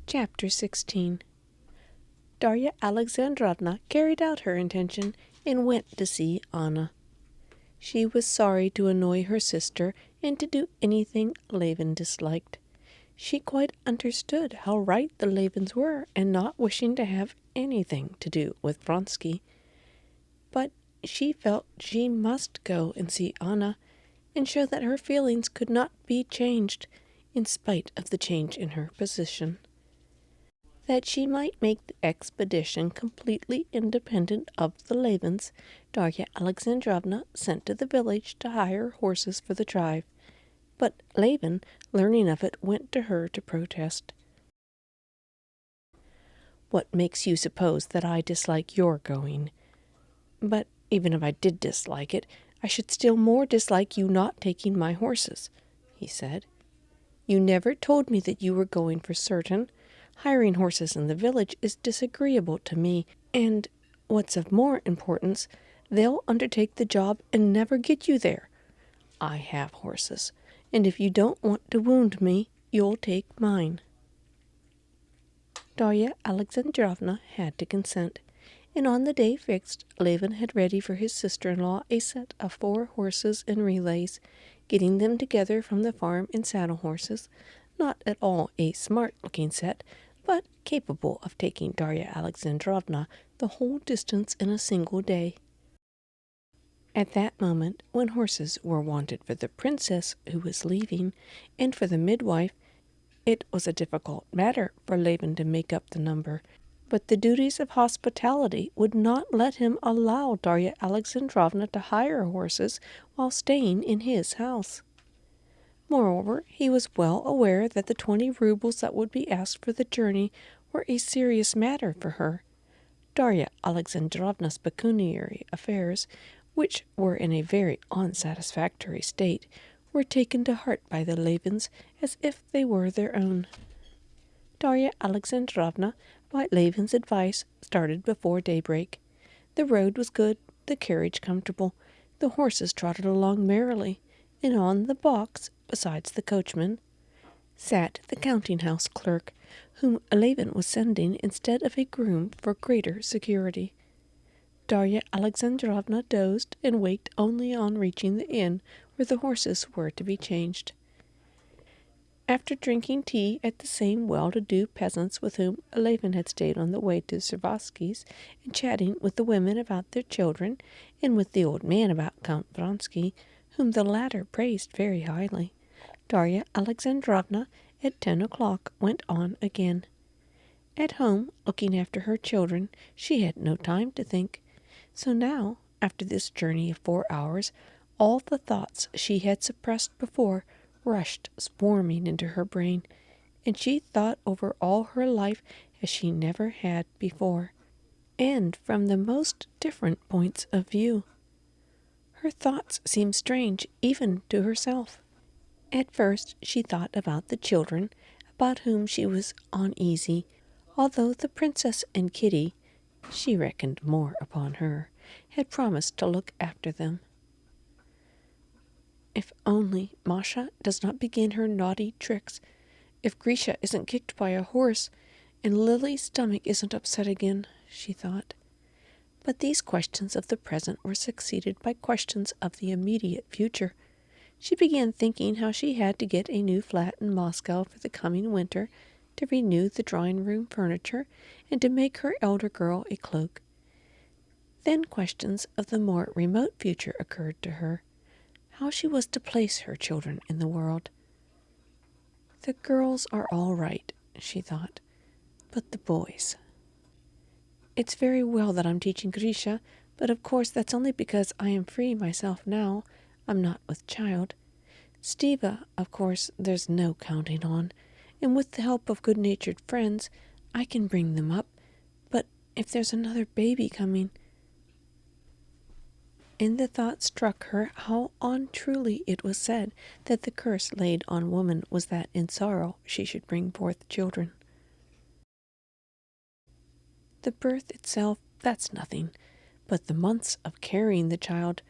Chapter 16. Daria Alexandrovna carried out her intention and went to see Anna. She was sorry to annoy her sister and to do anything Levin disliked. She quite understood how right the Levins were in not wishing to have anything to do with Vronsky. But she felt she must go and see Anna and show that her feelings could not be changed in spite of the change in her position. That she might make the expedition completely independent of the Levins, Daria Alexandrovna sent to the village to hire horses for the drive. But Levin, learning of it, went to her to protest. "What makes you suppose that I dislike your going? But even if I did dislike it, I should still more dislike you not taking my horses," he said. "You never told me that you were going for certain. Hiring horses in the village is disagreeable to me, and, what's of more importance, they'll undertake the job and never get you there. I have horses, and if you don't want to wound me, you'll take mine." Daria Alexandrovna had to consent, and on the day fixed, Levin had ready for his sister-in-law a set of 4 horses and relays, getting them together from the farm in saddle horses, not at all a smart-looking set, but capable of taking Daria Alexandrovna the whole distance in a single day. At that moment, when horses were wanted for the princess who was leaving, and for the midwife, it was a difficult matter for Levin to make up the number, but the duties of hospitality would not let him allow Daria Alexandrovna to hire horses while staying in his house. Moreover, he was well aware that the 20 rubles that would be asked for the journey were a serious matter for her. Daria Alexandrovna's pecuniary affairs, which were in a very unsatisfactory state, were taken to heart by the Levins as if they were their own. Daria Alexandrovna, by Levin's advice, started before daybreak. The road was good, the carriage comfortable, the horses trotted along merrily, and on the box, besides the coachman, sat the counting-house clerk, whom Levin was sending instead of a groom for greater security. Daria Alexandrovna dozed and waked only on reaching the inn where the horses were to be changed. After drinking tea at the same well-to-do peasants with whom Levin had stayed on the way to Vronsky's, and chatting with the women about their children, and with the old man about Count Vronsky, whom the latter praised very highly, Daria Alexandrovna at 10 o'clock went on again. At home, looking after her children, she had no time to think. So now, after this journey of 4 hours, all the thoughts she had suppressed before rushed swarming into her brain, and she thought over all her life as she never had before, and from the most different points of view. Her thoughts seemed strange even to herself. At first she thought about the children, about whom she was uneasy, although the princess and Kitty, she reckoned more upon her, had promised to look after them. If only Masha does not begin her naughty tricks, if Grisha isn't kicked by a horse, and Lily's stomach isn't upset again, she thought. But these questions of the present were succeeded by questions of the immediate future. She began thinking how she had to get a new flat in Moscow for the coming winter, to renew the drawing-room furniture, and to make her elder girl a cloak. Then questions of the more remote future occurred to her, how she was to place her children in the world. The girls are all right, she thought, but the boys. It's very well that I'm teaching Grisha, but of course that's only because I am free myself now. I'm not with child. Stiva, of course, there's no counting on, and with the help of good-natured friends, I can bring them up, but if there's another baby coming... And the thought struck her how untruly it was said that the curse laid on woman was that in sorrow she should bring forth children. The birth itself, that's nothing, but the months of carrying the child,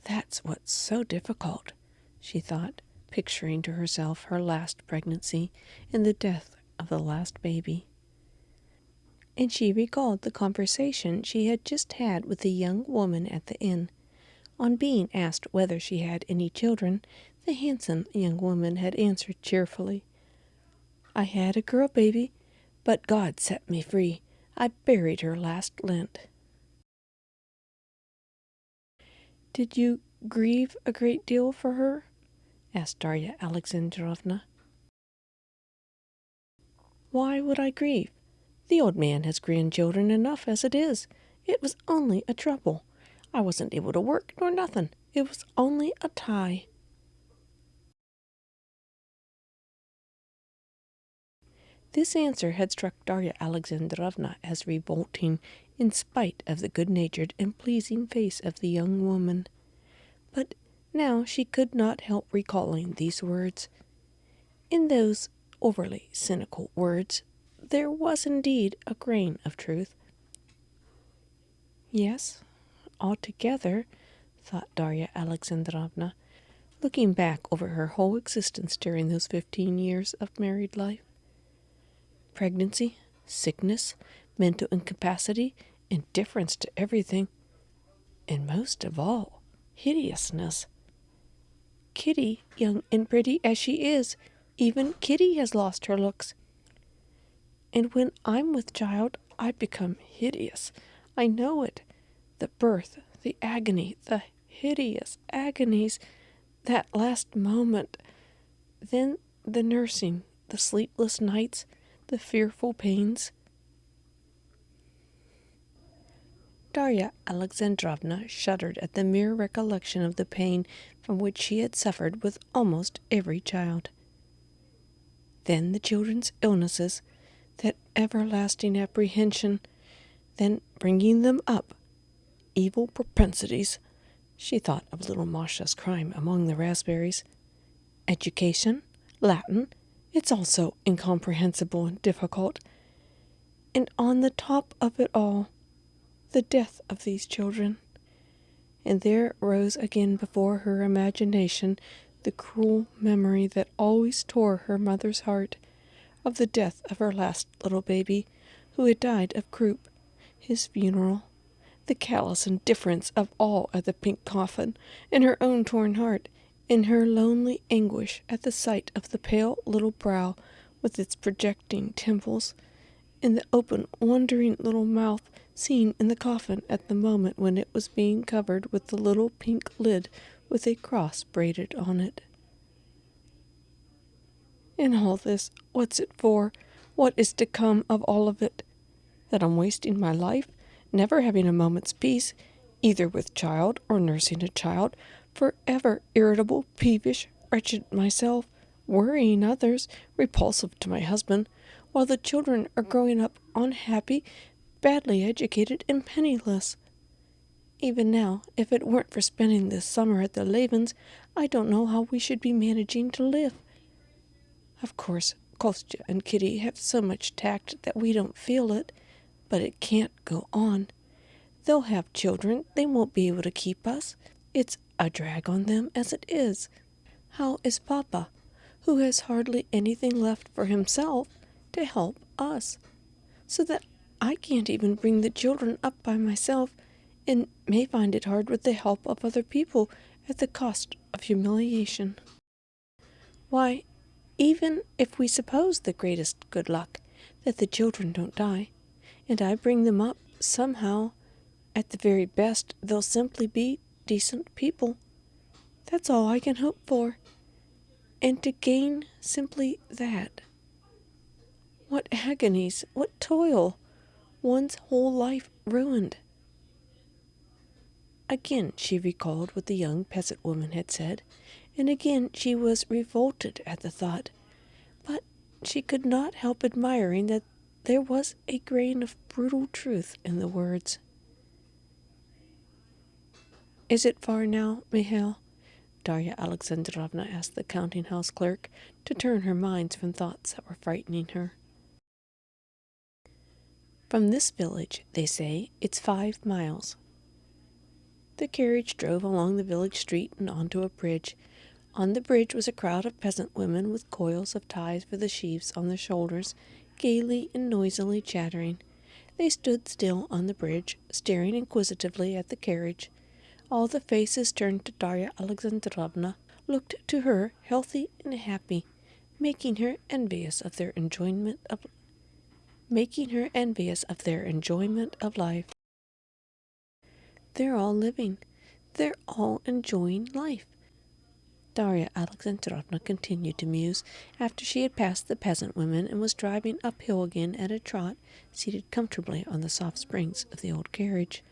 that's what's so difficult, she thought, picturing to herself her last pregnancy and the death of the last baby. And she recalled the conversation she had just had with the young woman at the inn. On being asked whether she had any children, the handsome young woman had answered cheerfully, "I had a girl baby, but God set me free. I buried her last Lent." "Did you grieve a great deal for her?" asked Daria Alexandrovna. "Why would I grieve? The old man has grandchildren enough as it is. It was only a trouble. I wasn't able to work nor nothing. It was only a tie." This answer had struck Daria Alexandrovna as revolting, in spite of the good-natured and pleasing face of the young woman. But now she could not help recalling these words. In those overly cynical words there was indeed a grain of truth. Yes, altogether, thought Daria Alexandrovna, looking back over her whole existence during those 15 years of married life. Pregnancy, sickness, mental incapacity, indifference to everything, and most of all, hideousness. Kitty, young and pretty as she is, even Kitty has lost her looks. And when I'm with child, I become hideous. I know it. The birth, the agony, the hideous agonies, that last moment. Then the nursing, the sleepless nights, the fearful pains. Daria Alexandrovna shuddered at the mere recollection of the pain from which she had suffered with almost every child. Then the children's illnesses, that everlasting apprehension, then bringing them up, evil propensities. She thought of little Masha's crime among the raspberries. Education, Latin, it's all so incomprehensible and difficult. And on the top of it all, the death of these children. And there rose again before her imagination the cruel memory that always tore her mother's heart, of the death of her last little baby, who had died of croup, his funeral, the callous indifference of all at the pink coffin, and her own torn heart, and her lonely anguish at the sight of the pale little brow with its projecting temples, and the open, wondering little mouth seen in the coffin at the moment when it was being covered with the little pink lid with a cross braided on it. And all this, what's it for? What is to come of all of it? That I'm wasting my life, never having a moment's peace, either with child or nursing a child, forever irritable, peevish, wretched myself, worrying others, repulsive to my husband, while the children are growing up unhappy, badly educated, and penniless. Even now, if it weren't for spending this summer at the Levins, I don't know how we should be managing to live. Of course, Kostya and Kitty have so much tact that we don't feel it, but it can't go on. They'll have children, they won't be able to keep us. It's a drag on them as it is. How is Papa, who has hardly anything left for himself, to help us? So that I can't even bring the children up by myself, and may find it hard with the help of other people at the cost of humiliation. Why, even if we suppose the greatest good luck, that the children don't die, and I bring them up somehow, at the very best they'll simply be decent people. That's all I can hope for. And to gain simply that. What agonies, what toil, one's whole life ruined. Again she recalled what the young peasant woman had said, and again she was revolted at the thought. But she could not help admiring that there was a grain of brutal truth in the words. "Is it far now, Mihail?" Daria Alexandrovna asked the counting-house clerk, to turn her mind from thoughts that were frightening her. "From this village, they say, it's 5 miles. The carriage drove along the village street and onto a bridge. On the bridge was a crowd of peasant women with coils of ties for the sheaves on their shoulders, gaily and noisily chattering. They stood still on the bridge, staring inquisitively at the carriage. All the faces turned to Daria Alexandrovna, looked to her healthy and happy, making her envious of their enjoyment of life. They're all living. They're all enjoying life. Daria Alexandrovna continued to muse after she had passed the peasant women and was driving uphill again at a trot, seated comfortably on the soft springs of the old carriage.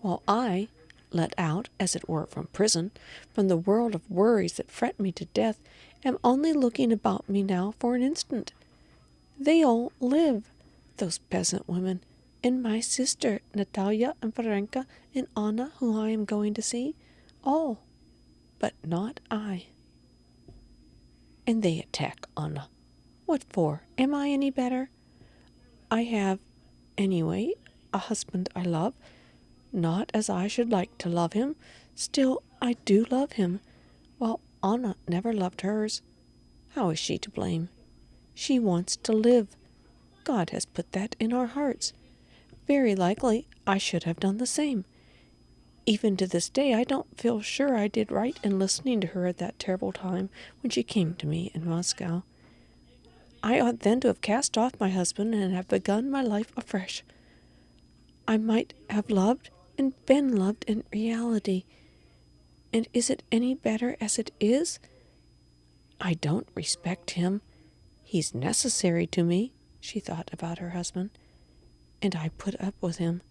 While I, let out, as it were, from prison, from the world of worries that fret me to death, am only looking about me now for an instant. They all live, those peasant women, and my sister, Natalia and Varenka and Anna, who I am going to see, all, but not I. And they attack Anna. What for? Am I any better? I have, anyway, a husband I love, not as I should like to love him, still I do love him, while Anna never loved hers. How is she to blame? She wants to live. God has put that in our hearts. Very likely I should have done the same. Even to this day I don't feel sure I did right in listening to her at that terrible time when she came to me in Moscow. I ought then to have cast off my husband and have begun my life afresh. I might have loved and been loved in reality. And is it any better as it is? I don't respect him. He's necessary to me, she thought about her husband, and I put up with him.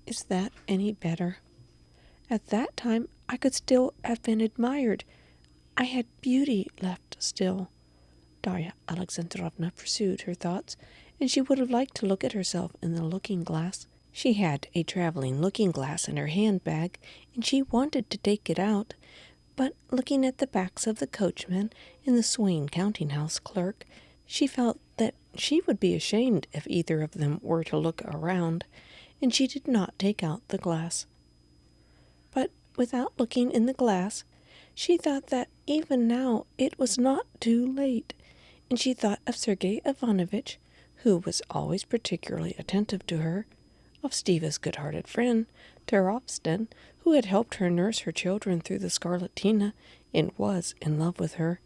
Is that any better? At that time I could still have been admired. I had beauty left still. Daria Alexandrovna pursued her thoughts, and she would have liked to look at herself in the looking-glass. She had a traveling looking-glass in her handbag, and she wanted to take it out, but looking at the backs of the coachman and the Swain counting-house clerk, she felt that she would be ashamed if either of them were to look around, and she did not take out the glass. But without looking in the glass, she thought that even now it was not too late, and she thought of Sergei Ivanovitch, who was always particularly attentive to her, of Stiva's good-hearted friend, Turovstin, who had helped her nurse her children through the scarlatina and was in love with her.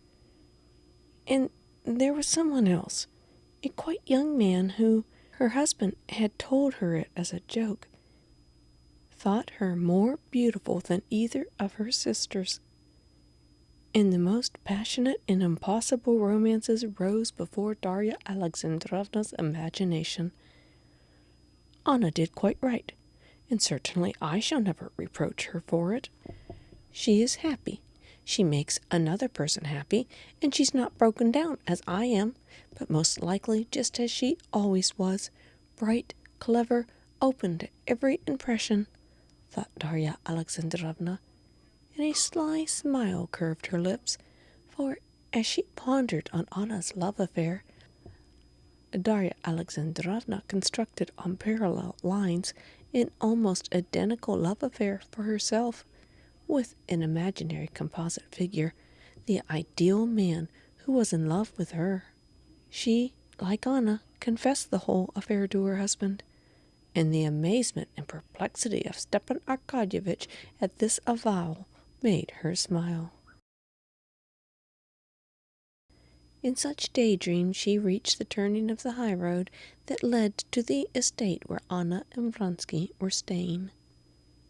And there was someone else, a quite young man who, her husband had told her it as a joke, thought her more beautiful than either of her sisters. And the most passionate and impossible romances rose before Daria Alexandrovna's imagination. Anna did quite right, and certainly I shall never reproach her for it. She is happy. She makes another person happy, and she's not broken down as I am, but most likely just as she always was, bright, clever, open to every impression, thought Daria Alexandrovna, and a sly smile curved her lips, for as she pondered on Anna's love affair, Daria Alexandrovna constructed on parallel lines an almost identical love affair for herself, with an imaginary composite figure, the ideal man who was in love with her. She, like Anna, confessed the whole affair to her husband, and the amazement and perplexity of Stepan Arkadyevitch at this avowal made her smile. In such daydreams she reached the turning of the high road that led to the estate where Anna and Vronsky were staying.